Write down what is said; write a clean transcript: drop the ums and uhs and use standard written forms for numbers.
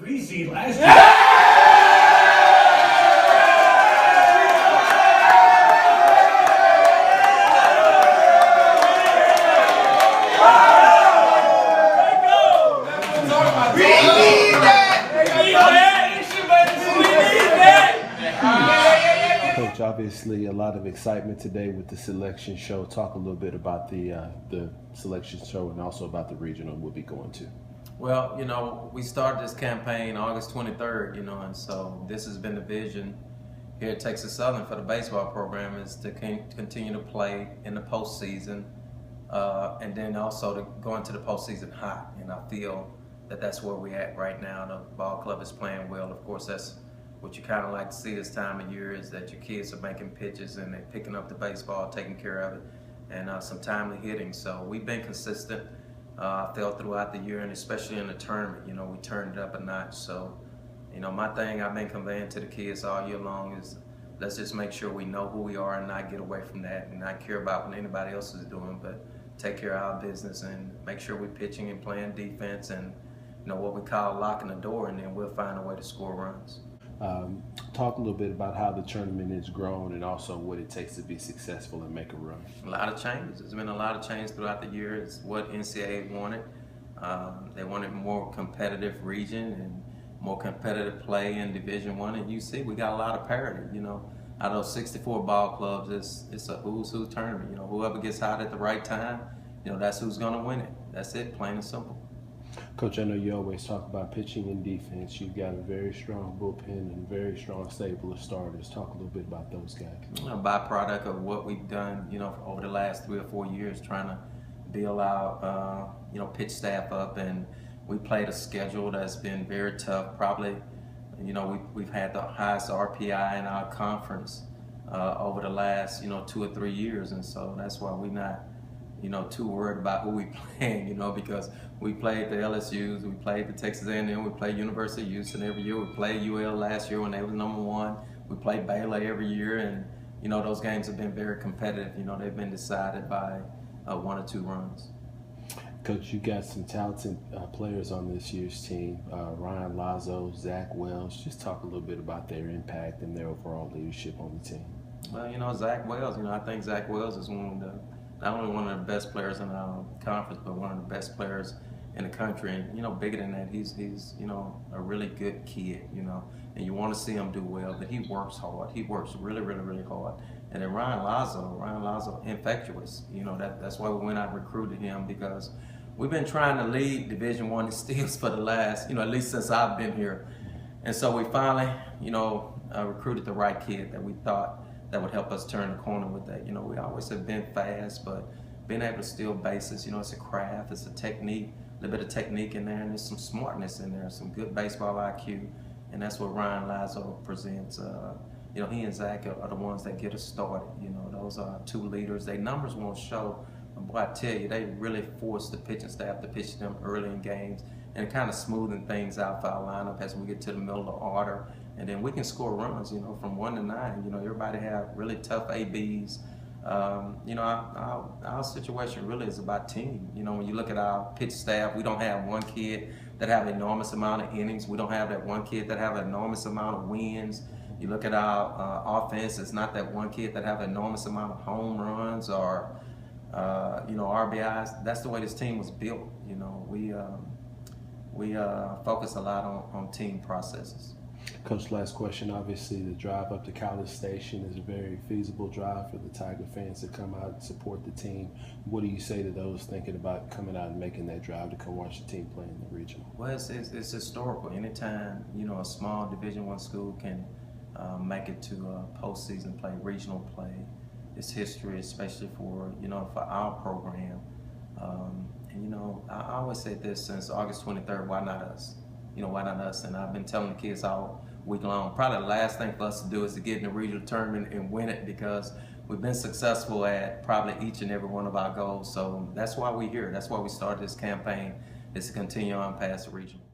3 seed last year. Coach, obviously a lot of excitement today with the selection show. Talk a little bit about the selection show and also about the regional we'll be going to. Well, you know, we started this campaign August 23rd, you know, and so this has been the vision here at Texas Southern for the baseball program, is to continue to play in the postseason and then also to go into the postseason hot. And I feel that that's where we're at right now. The ball club is playing well. Of course, that's what you kind of like to see this time of year, is that your kids are making pitches and they're picking up the baseball, taking care of it, and some timely hitting. So we've been consistent. I felt throughout the year, and especially in the tournament, you know, we turned it up a notch. So, you know, my thing I've been conveying to the kids all year long is let's just make sure we know who we are and not get away from that and not care about what anybody else is doing, but take care of our business and make sure we're pitching and playing defense and, you know, what we call locking the door, and then we'll find a way to score runs. Talk a little bit about how the tournament has grown and also what it takes to be successful and make a run. A lot of changes. There's been a lot of change throughout the year. It's what NCAA wanted. They wanted more competitive region and more competitive play in Division I. And you see, we got a lot of parity. You know, out of those 64 ball clubs, it's a who's who tournament. You know, whoever gets hot at the right time, you know, that's who's going to win it. That's it, plain and simple. Coach, I know you always talk about pitching and defense. You've got a very strong bullpen and very strong stable of starters. Talk a little bit about those guys. A byproduct of what we've done, you know, over the last 3 or 4 years, trying to build our, you know, pitch staff up, and we played a schedule that's been very tough. Probably, you know, we've had the highest RPI in our conference over the last, you know, 2 or 3 years, and so that's why we're not, you know, too worried about who we playing, you know, because we played the LSUs, we played the Texas A&M, we played University of Houston every year, we played UL last year when they was #1, we played Baylor every year, and, you know, those games have been very competitive. You know, they've been decided by 1 or 2 runs. Coach, you got some talented players on this year's team, Ryan Lazo, Zach Wells. Just talk a little bit about their impact and their overall leadership on the team. Well, you know, Zach Wells, you know, I think Zach Wells is not only one of the best players in our conference, but one of the best players in the country. And, you know, bigger than that, he's you know, a really good kid, you know, and you want to see him do well, but he works hard. He works really, really, really hard. And then Ryan Lazo, infectious. You know, that's why we went out and recruited him, because we've been trying to lead Division I in steals for the last, you know, at least since I've been here. And so we finally, you know, recruited the right kid that we thought that would help us turn the corner with that. You know, we always have been fast, but being able to steal bases, you know, it's a craft, it's a technique, a little bit of technique in there, and there's some smartness in there, some good baseball IQ, and that's what Ryan Lazo presents. You know, he and Zach are the ones that get us started. You know, those are 2 leaders. Their numbers won't show, but boy, I tell you, they really force the pitching staff to pitch them early in games, and kind of smoothing things out for our lineup as we get to the middle of the order. And then we can score runs, you know, from 1 to 9. You know, everybody have really tough ABs. You know, our situation really is about team. You know, when you look at our pitch staff, we don't have one kid that have an enormous amount of innings. We don't have that one kid that have an enormous amount of wins. You look at our offense, it's not that one kid that have an enormous amount of home runs or, you know, RBIs. That's the way this team was built. You know, we focus a lot on team processes. Coach, last question. Obviously, the drive up to College Station is a very feasible drive for the Tiger fans to come out and support the team. What do you say to those thinking about coming out and making that drive to come watch the team play in the regional? Well, it's historical. Anytime, you know, a small Division I school can make it to a postseason play, regional play, it's history, especially for, you know, for our program. And, you know, I always said this since August 23rd, why not us? You know, why not us? And I've been telling the kids all week long, probably the last thing for us to do is to get in the regional tournament and win it, because we've been successful at probably each and every one of our goals. So that's why we're here. That's why we started this campaign, is to continue on past the regional.